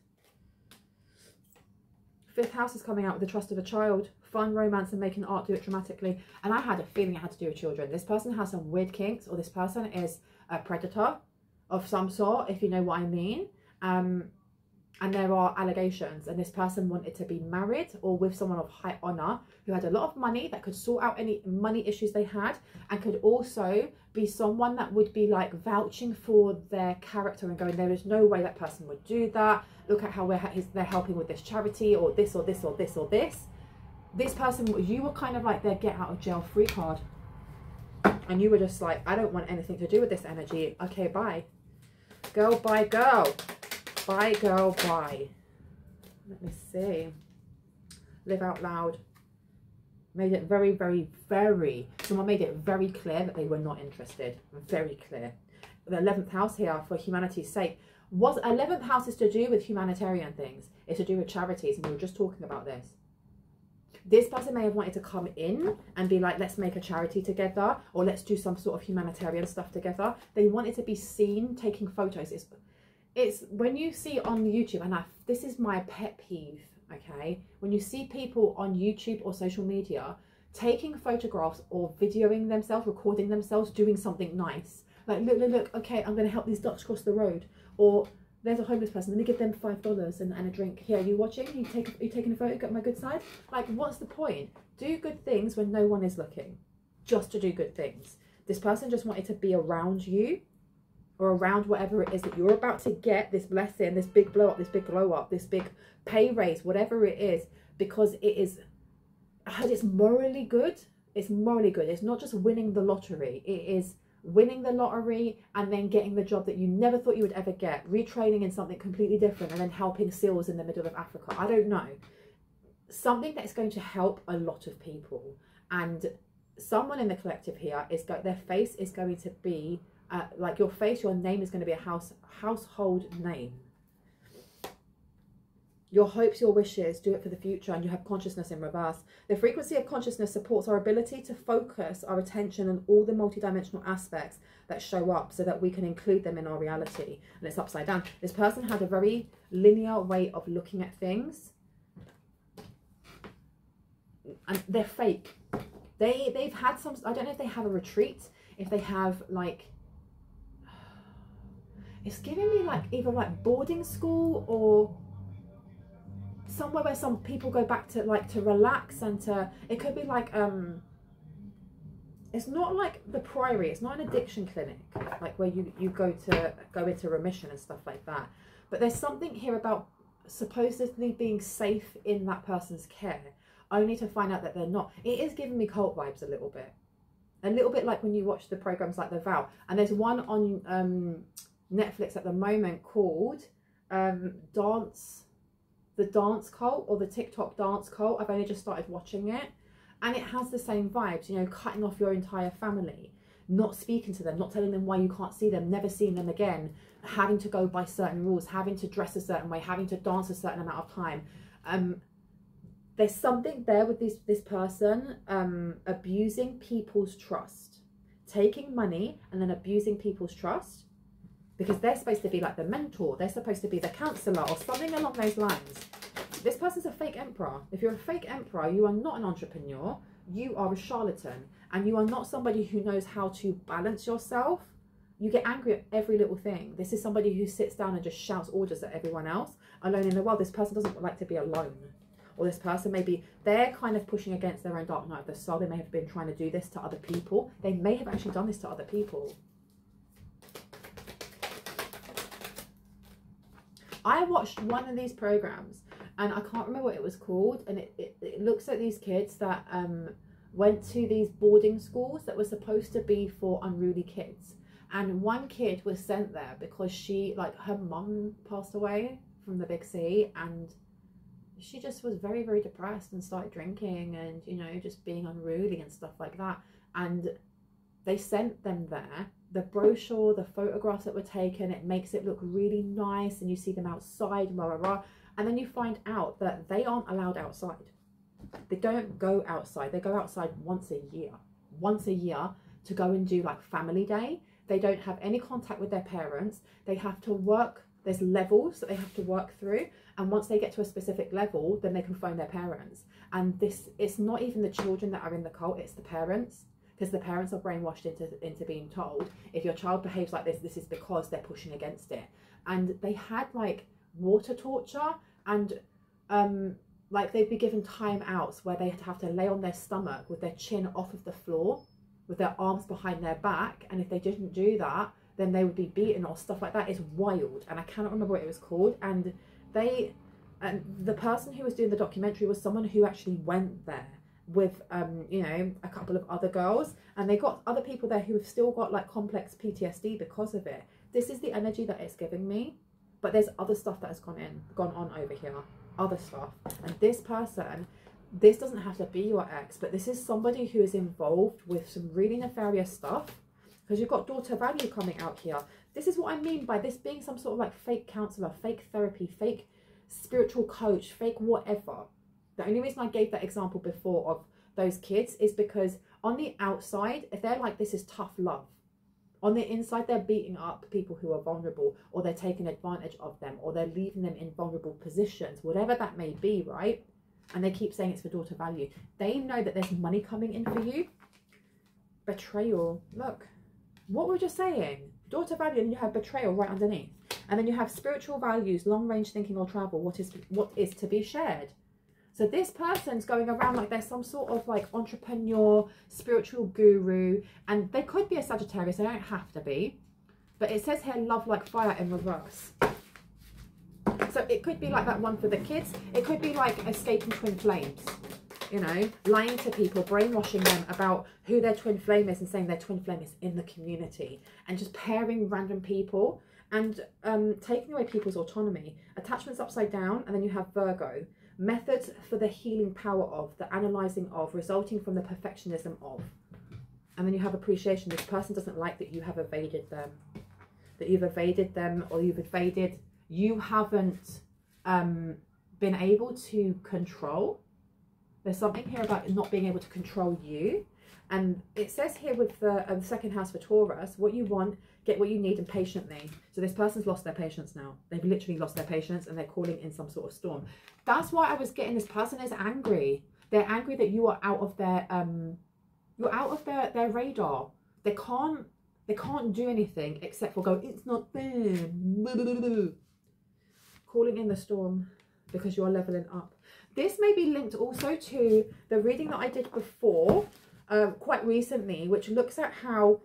5th house is coming out with the trust of a child. Fun, romance, and making art, do it dramatically. And I had a feeling it had to do with children. This person has some weird kinks, or this person is a predator of some sort, if you know what I mean. And there are allegations, and this person wanted to be married or with someone of high honor who had a lot of money that could sort out any money issues they had, and could also be someone that would be like vouching for their character and going, there is no way that person would do that. Look at how they're helping with this charity, or this or this or this or this. This person, you were kind of like their get out of jail free card. And you were just like, I don't want anything to do with this energy. Okay, bye. Girl, bye, girl. Bye, girl, bye. Let me see. Live out loud. Made it very, very, very, someone made it very clear that they were not interested. Very clear. The 11th house here, for humanity's sake, was 11th house is to do with humanitarian things. It's to do with charities, and we were just talking about this. This person may have wanted to come in and be like, let's make a charity together, or let's do some sort of humanitarian stuff together. They wanted to be seen taking photos. It's when you see on YouTube, and this is my pet peeve, okay? When you see people on YouTube or social media taking photographs or videoing themselves, recording themselves, doing something nice. Like, look, look, look, okay, I'm going to help these ducks cross the road. Or there's a homeless person, let me give them $5 and a drink. Here, are you watching? You taking a photo? Got my good side? Like, what's the point? Do good things when no one is looking. Just to do good things. This person just wanted to be around you, or around whatever it is that you're about to get, this blessing, this big blow up, this big glow up, this big pay raise, whatever it is, because it is, it's morally good. It's morally good. It's not just winning the lottery. It is winning the lottery and then getting the job that you never thought you would ever get, retraining in something completely different, and then helping seals in the middle of Africa. I don't know. Something that's going to help a lot of people. And someone in the collective here is their face is going to be like your face, your name is going to be a household name. Your hopes, your wishes, do it for the future, and you have consciousness in reverse. The frequency of consciousness supports our ability to focus our attention on all the multidimensional aspects that show up so that we can include them in our reality. And it's upside down. This person had a very linear way of looking at things. And they're fake. They've had some, I don't know if they have a retreat, if they have like, it's giving me like either like boarding school or somewhere where some people go back to like to relax and to, it could be like it's not like the Priory, it's not an addiction clinic like where you go into remission and stuff like that, but there's something here about supposedly being safe in that person's care, only to find out that they're not. It is giving me cult vibes a little bit like when you watch the programs like The Vow, and there's one on Netflix at the moment called the Dance Cult, or the TikTok Dance Cult. I've only just started watching it, and it has the same vibes, you know, cutting off your entire family, not speaking to them, not telling them why you can't see them, never seeing them again, having to go by certain rules, having to dress a certain way, having to dance a certain amount of time. There's something there with this person abusing people's trust, taking money and then abusing people's trust, because they're supposed to be like the mentor, they're supposed to be the counselor or something along those lines. This person's a fake emperor. If you're a fake emperor, you are not an entrepreneur, you are a charlatan, and you are not somebody who knows how to balance yourself. You get angry at every little thing. This is somebody who sits down and just shouts orders at everyone else, alone in the world. This person doesn't like to be alone. Or this person, maybe they're kind of pushing against their own dark night of the soul. They may have been trying to do this to other people. They may have actually done this to other people. I watched one of these programs, and I can't remember what it was called, and it looks at these kids that went to these boarding schools that were supposed to be for unruly kids. And one kid was sent there because she, like, her mum passed away from the big C, and she just was very, very depressed and started drinking and, you know, just being unruly and stuff like that. And they sent them there. The brochure, the photographs that were taken, it makes it look really nice, and you see them outside, rah, rah, rah. And then you find out that they aren't allowed outside. They don't go outside. They go outside once a year to go and do like family day. They don't have any contact with their parents. They have to work. There's levels that they have to work through. And once they get to a specific level, then they can phone their parents. And it's not even the children that are in the cult, it's the parents. Because the parents are brainwashed into being told, if your child behaves like this is because they're pushing against it. And they had like water torture, and like they'd be given timeouts where they'd have to lay on their stomach with their chin off of the floor, with their arms behind their back. And if they didn't do that, then they would be beaten or stuff like that. It's wild. And I cannot remember what it was called. And the person who was doing the documentary was someone who actually went there with you know, a couple of other girls, and they got other people there who have still got like complex PTSD because of it. This is the energy that it's giving me, but there's other stuff that has gone on over here, other stuff. And this person, this doesn't have to be your ex, but this is somebody who is involved with some really nefarious stuff, because you've got daughter value coming out here. This is what I mean by this being some sort of like fake counselor, fake therapy, fake spiritual coach, fake whatever. The only reason I gave that example before of those kids is because on the outside, if they're like, this is tough love, on the inside, they're beating up people who are vulnerable, or they're taking advantage of them, or they're leaving them in vulnerable positions, whatever that may be, right? And they keep saying it's for daughter value. They know that there's money coming in for you. Betrayal. Look, what we're just saying. Daughter value, and you have betrayal right underneath. And then you have spiritual values, long range thinking or travel, what is to be shared. So this person's going around like they're some sort of like entrepreneur, spiritual guru, and they could be a Sagittarius, they don't have to be. But it says here, love like fire in reverse. So it could be like that one for the kids. It could be like escaping twin flames, you know, lying to people, brainwashing them about who their twin flame is and saying their twin flame is in the community, and just pairing random people and taking away people's autonomy. Attachments upside down, and then you have Virgo. Methods for the healing power of, the analysing of, resulting from the perfectionism of. And then you have appreciation. This person doesn't like that you have evaded them. That you've evaded them, or you haven't been able to control. There's something here about not being able to control you. And it says here with the second house for Taurus, what you want, get what you need, and patiently. So this person's lost their patience now. They've literally lost their patience, and they're calling in some sort of storm. That's why I was getting, this person is angry. They're angry that you are out of their their radar. They can't do anything except for go, it's not fair. Calling in the storm because you're leveling up. This may be linked also to the reading that I did before, quite recently, which looks at how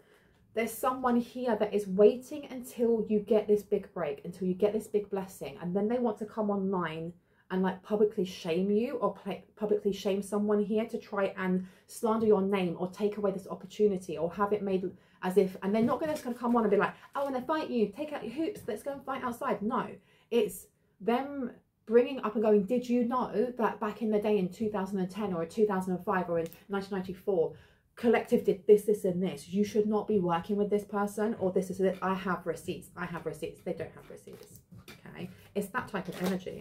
there's someone here that is waiting until you get this big break, until you get this big blessing, and then they want to come online and like publicly shame you, or publicly shame someone here to try and slander your name, or take away this opportunity, or have it made as if, and they're not just going to come on and be like, I want to fight you, take out your hoops, let's go and fight outside. No, it's them bringing up and going, did you know that back in the day in 2010 or in 2005 or in 1994, collective did this, this and this. You should not be working with this person, or this is it. I have receipts. I have receipts. They don't have receipts. Okay. It's that type of energy.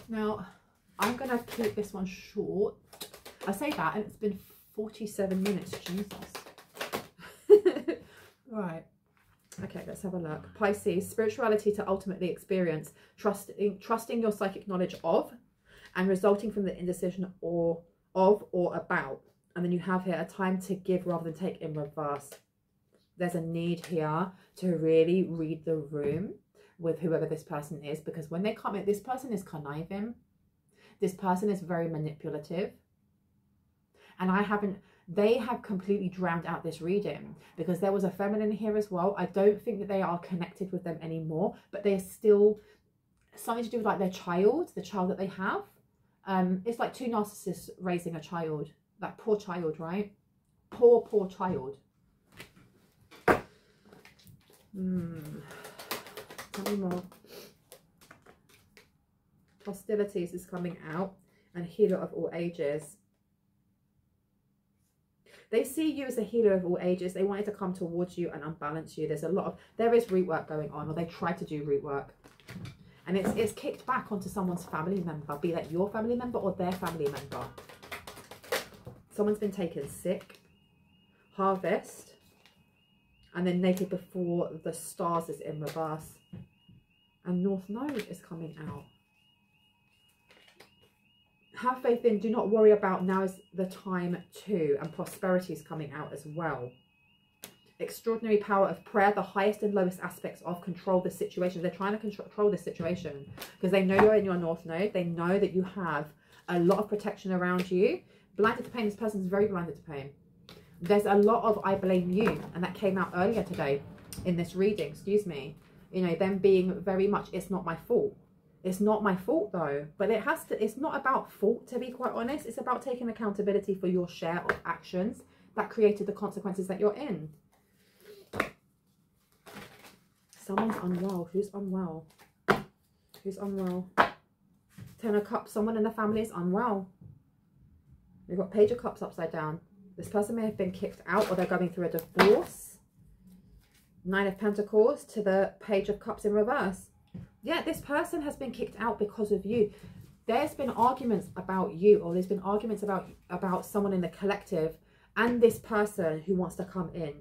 Now, I'm going to keep this one short. I say that and it's been 47 minutes. Jesus. Right. Okay, let's have a look. Pisces, spirituality to ultimately experience, trusting your psychic knowledge of, and resulting from the indecision or about. And then you have here a time to give rather than take in reverse. There's a need here to really read the room with whoever this person is, because when they come in, this person is conniving. This person is very manipulative. And they have completely drowned out this reading, because there was a feminine here as well. I don't think that they are connected with them anymore, but they're still something to do with like their child, the child that they have. It's like two narcissists raising a child. That poor child, right? Poor child. Tell me more. Hostilities is coming out, and healer of all ages. They see you as a healer of all ages. They wanted to come towards you and unbalance you. There is root work going on, or they tried to do root work. And it's kicked back onto someone's family member, be that your family member or their family member. Someone's been taken sick. Harvest. And then naked before the stars is in reverse. And North Node is coming out. Have faith in, do not worry about, now is the time to, and prosperity is coming out as well. Extraordinary power of prayer, the highest and lowest aspects of control the situation. They're trying to control this situation because they know you're in your North Node. They know that you have a lot of protection around you. Blinded to pain, this person's very blinded to pain. There's a lot of I blame you, and that came out earlier today in this reading, excuse me. You know, them being very much, it's not my fault. It's not my fault though, but it's not about fault, to be quite honest. It's about taking accountability for your share of actions that created the consequences that you're in. Someone's unwell. Who's unwell? Who's unwell? Ten of Cups, someone in the family is unwell. We've got Page of Cups upside down. This person may have been kicked out or they're going through a divorce. 9 of Pentacles to the Page of Cups in reverse. Yeah, this person has been kicked out because of you. There's been arguments about you, or there's been arguments about someone in the collective and this person who wants to come in.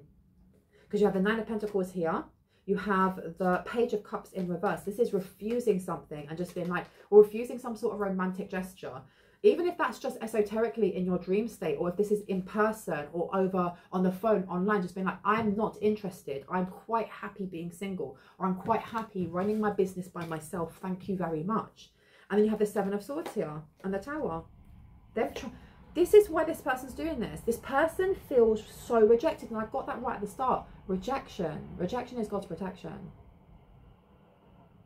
Because you have the 9 of Pentacles here. You have the Page of Cups in reverse. This is refusing something and just being like, or refusing some sort of romantic gesture. Even if that's just esoterically in your dream state, or if this is in person or over on the phone, online, just being like, I'm not interested. I'm quite happy being single, or I'm quite happy running my business by myself. Thank you very much. And then you have the 7 of Swords here and the Tower. This is why this person's doing this. This person feels so rejected. And I got that right at the start. Rejection. Rejection is God's protection.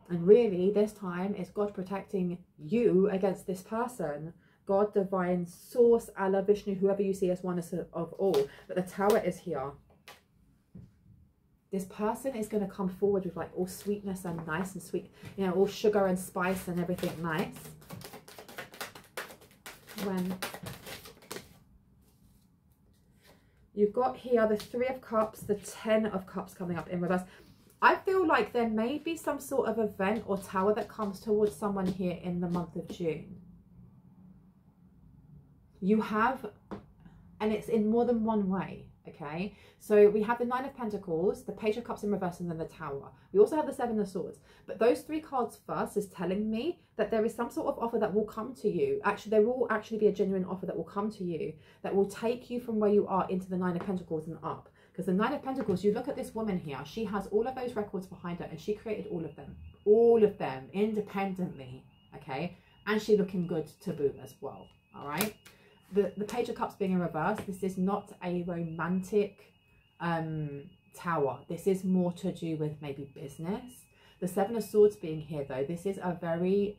And really, this time, it's God protecting you against this person. God, Divine Source, Allah, Vishnu, whoever you see as oneness of all. But the Tower is here. This person is going to come forward with like all sweetness and nice and sweet, you know, all sugar and spice and everything nice. When you've got here the 3 of Cups, the 10 of Cups coming up in reverse. I feel like there may be some sort of event or tower that comes towards someone here in the month of June. You have, and it's in more than one way, okay? So we have the 9 of Pentacles, the Page of Cups in reverse, and then the Tower. We also have the 7 of Swords. But those 3 cards first is telling me that there is some sort of offer that will come to you. Actually, there will actually be a genuine offer that will come to you that will take you from where you are into the 9 of Pentacles and up. Because the 9 of Pentacles, you look at this woman here, she has all of those records behind her and she created all of them independently, okay? And she looking good to boot as well, all right? The Page of Cups being in reverse, this is not a romantic tower. This is more to do with maybe business. The 7 of Swords being here though, this is a very,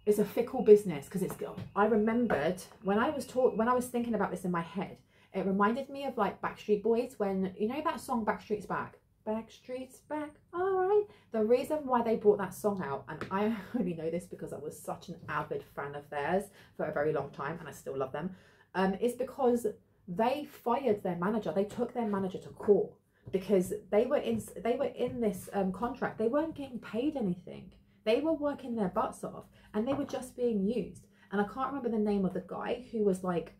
it's a fickle business because it's, I remembered when I was thinking about this in my head, it reminded me of like Backstreet Boys when, you know that song Backstreet's Back? Backstreet's Back, alright. The reason why they brought that song out, and I only know this because I was such an avid fan of theirs for a very long time and I still love them, is because they fired their manager. They took their manager to court because they were in this contract. They weren't getting paid anything. They were working their butts off and they were just being used. And I can't remember the name of the guy who was like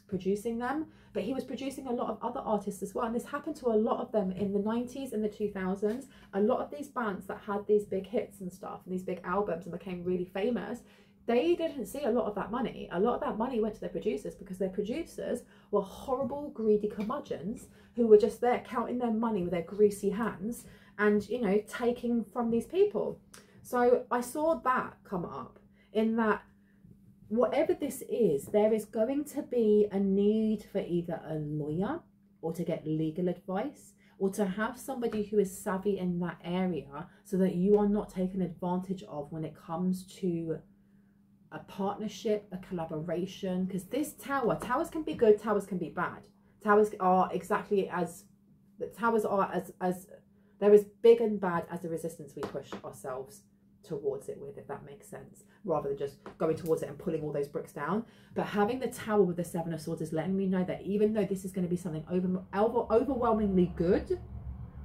producing them, but he was producing a lot of other artists as well. And this happened to a lot of them in the 90s and the 2000s. A lot of these bands that had these big hits and stuff and these big albums and became really famous, they didn't see a lot of that money. A lot of that money went to their producers because their producers were horrible, greedy curmudgeons who were just there counting their money with their greasy hands and, you know, taking from these people. So I saw that come up in that whatever this is, there is going to be a need for either a lawyer or to get legal advice or to have somebody who is savvy in that area so that you are not taken advantage of when it comes to a partnership, a collaboration. Because this towers can be good, towers can be bad. Towers are exactly as, towers are as they're as big and bad as the resistance we push ourselves towards it with, if that makes sense, rather than just going towards it and pulling all those bricks down. But having the Tower with the 7 of Swords is letting me know that even though this is going to be something overwhelmingly good,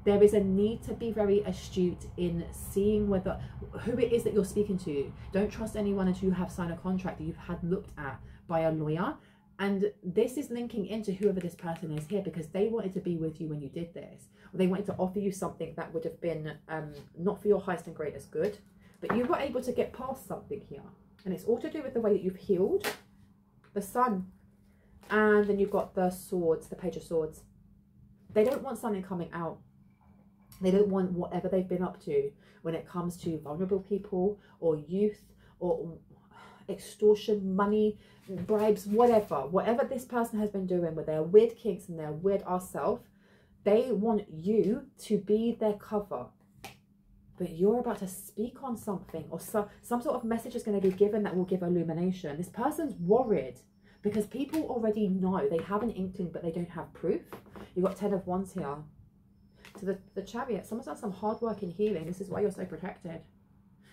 there is a need to be very astute in seeing whether who it is that you're speaking to. Don't trust anyone until you have signed a contract that you've had looked at by a lawyer. And this is linking into whoever this person is here, because they wanted to be with you when you did this, or they wanted to offer you something that would have been not for your highest and greatest good. But you were able to get past something here. And it's all to do with the way that you've healed. The Sun. And then you've got the Swords, the Page of Swords. They don't want something coming out. They don't want whatever they've been up to when it comes to vulnerable people or youth or extortion, money, bribes, whatever. Whatever this person has been doing with their weird kinks and their weird ass self, they want you to be their cover. But you're about to speak on something, or some sort of message is going to be given that will give illumination. This person's worried because people already know. They have an inkling, but they don't have proof. You've got 10 of Wands here. So the Chariot, someone's done some hard work in healing. This is why you're so protected.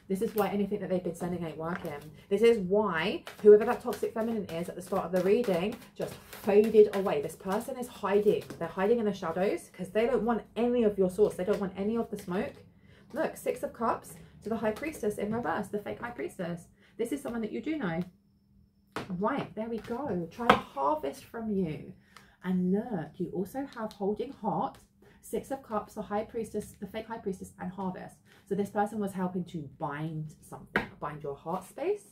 This is why anything that they've been sending ain't working. This is why whoever that toxic feminine is at the start of the reading just faded away. This person is hiding. They're hiding in the shadows because they don't want any of your source. They don't want any of the smoke. Look, 6 of Cups to the High Priestess in reverse, the fake High Priestess. This is someone that you do know. Right, there we go. Try to harvest from you. And look, you also have Holding Heart, 6 of Cups, the High Priestess, the fake High Priestess, and Harvest. So this person was helping to bind something, bind your heart space,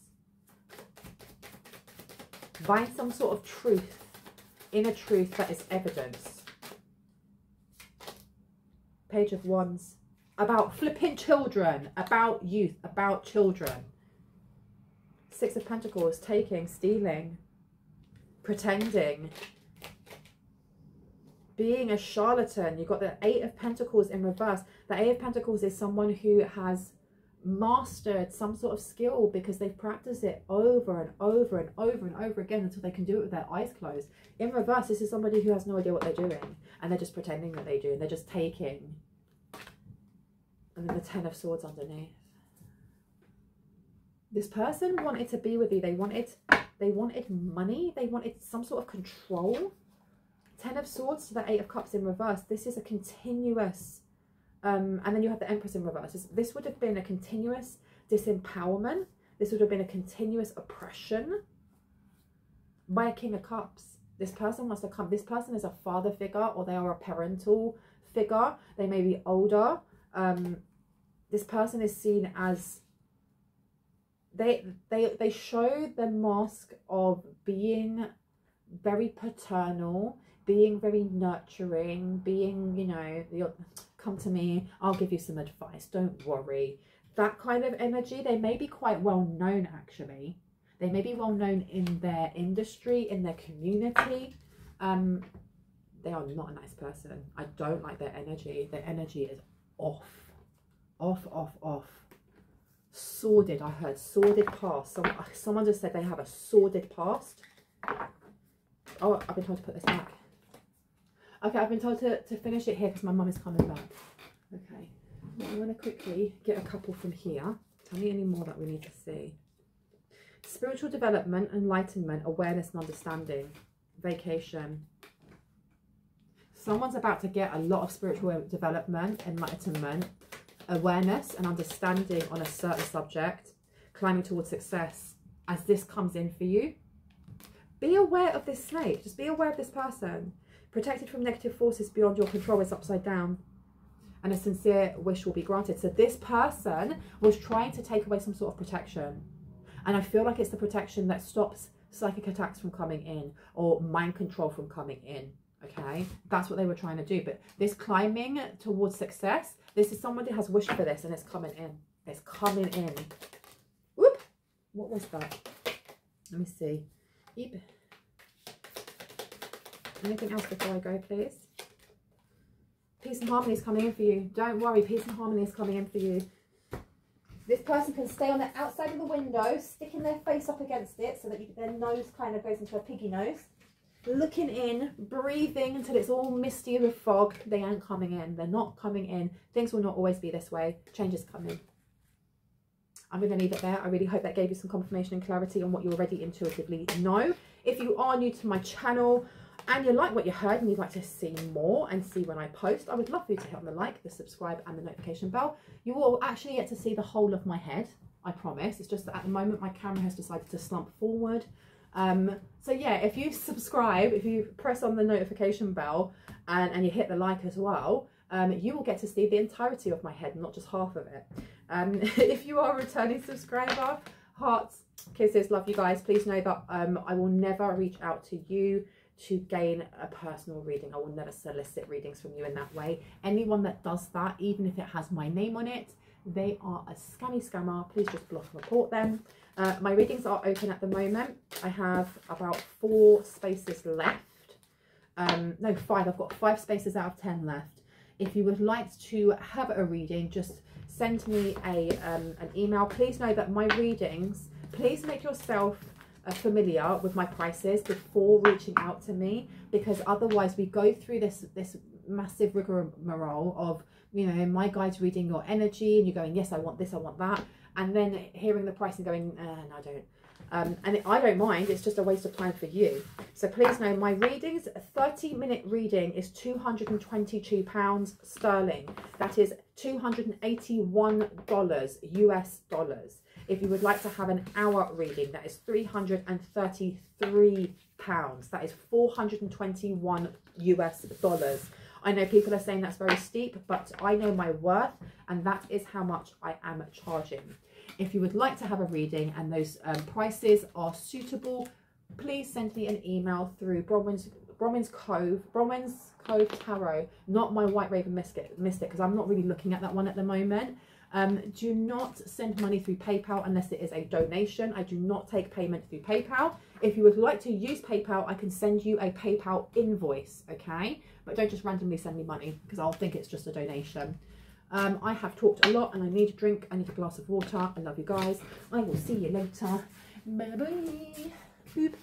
bind some sort of truth, inner truth that is evidence. Page of Wands, about flipping children, about youth, about children. 6 of Pentacles, taking, stealing, pretending, being a charlatan. You've got the 8 of Pentacles in reverse. The 8 of Pentacles is someone who has mastered some sort of skill because they've practiced it over and over and over and over again until they can do it with their eyes closed. In reverse, this is somebody who has no idea what they're doing and they're just pretending that they do, and they're just taking. And then the 10 of Swords underneath. This person wanted to be with you. They wanted money. They wanted some sort of control. 10 of Swords to the 8 of Cups in reverse. This is a continuous, and then you have the Empress in reverse. This would have been a continuous disempowerment. This would have been a continuous oppression by a King of Cups. This person wants to come. This person is a father figure, or they are a parental figure. They may be older. This person is seen as, they show the mask of being very paternal, being very nurturing, being, you know, come to me, I'll give you some advice, don't worry. That kind of energy. They may be quite well known, actually. They may be well known in their industry, in their community. They are not a nice person. I don't like their energy. Their energy is off. Off. Sordid, I heard. Sordid past. Someone just said they have a sordid past. Oh, I've been told to put this back. Okay, I've been told to finish it here because my mum is coming back. Okay, I'm going to quickly get a couple from here. Tell me any more that we need to see. Spiritual development, enlightenment, awareness and understanding. Vacation. Someone's about to get a lot of spiritual development, enlightenment, awareness and understanding on a certain subject, climbing towards success as this comes in for you. Be aware of this snake. Just be aware of this person. Protected from negative forces beyond your control is upside down, and a sincere wish will be granted. So this person was trying to take away some sort of protection, and I feel like it's the protection that stops psychic attacks from coming in or mind control from coming in. Okay, that's what they were trying to do. But this climbing towards success, this is somebody has wished for this and it's coming in. It's coming in. Whoop! What was that? Let me see. Yep. Anything else before I go, please? Peace and harmony is coming in for you. Don't worry, peace and harmony is coming in for you. This person can stay on the outside of the window, sticking their face up against it so that their nose kind of goes into a piggy nose. Looking in, breathing until it's all misty with fog. They ain't coming in. They're not coming in. Things will not always be this way. Change is coming. I'm going to leave it there. I really hope that gave you some confirmation and clarity on what you already intuitively know. If you are new to my channel and you like what you heard and you'd like to see more and see when I post, I would love for you to hit on the like, the subscribe and the notification bell. You will actually get to see the whole of my head, I promise. It's just that at the moment my camera has decided to slump forward. So yeah, if you subscribe, if you press on the notification bell and you hit the like as well, you will get to see the entirety of my head, not just half of it. If you are a returning subscriber, hearts, kisses, love you guys. Please know that I will never reach out to you to gain a personal reading. I will never solicit readings from you in that way. Anyone that does that, even if it has my name on it, they are a scammer. Please just block and report them. My readings are open at the moment. I have about 4 spaces left. No, 5. I've got 5 spaces out of 10 left. If you would like to have a reading, just send me an email. Please know that my readings, please make yourself familiar with my prices before reaching out to me, because otherwise we go through this massive rigmarole of, you know, my guide's reading your energy and you're going, yes, I want this, I want that. and then hearing the price and going, no, I don't. And I don't mind, it's just a waste of time for you. So please know my readings, a 30-minute reading is £222 sterling. That is $281 US dollars. If you would like to have an hour reading, that is £333. That is 421 US dollars. I know people are saying that's very steep, but I know my worth, and that is how much I am charging. If you would like to have a reading and those prices are suitable, please send me an email through Bronwyn's Cove Tarot, not my White Raven Mystic, because I'm not really looking at that one at the moment. Do not send money through PayPal unless it is a donation. I do not take payment through PayPal. If you would like to use PayPal, I can send you a PayPal invoice, okay? But don't just randomly send me money, because I'll think it's just a donation. I have talked a lot and I need a drink. I need a glass of water. I love you guys. I will see you later. Bye-bye. Boop.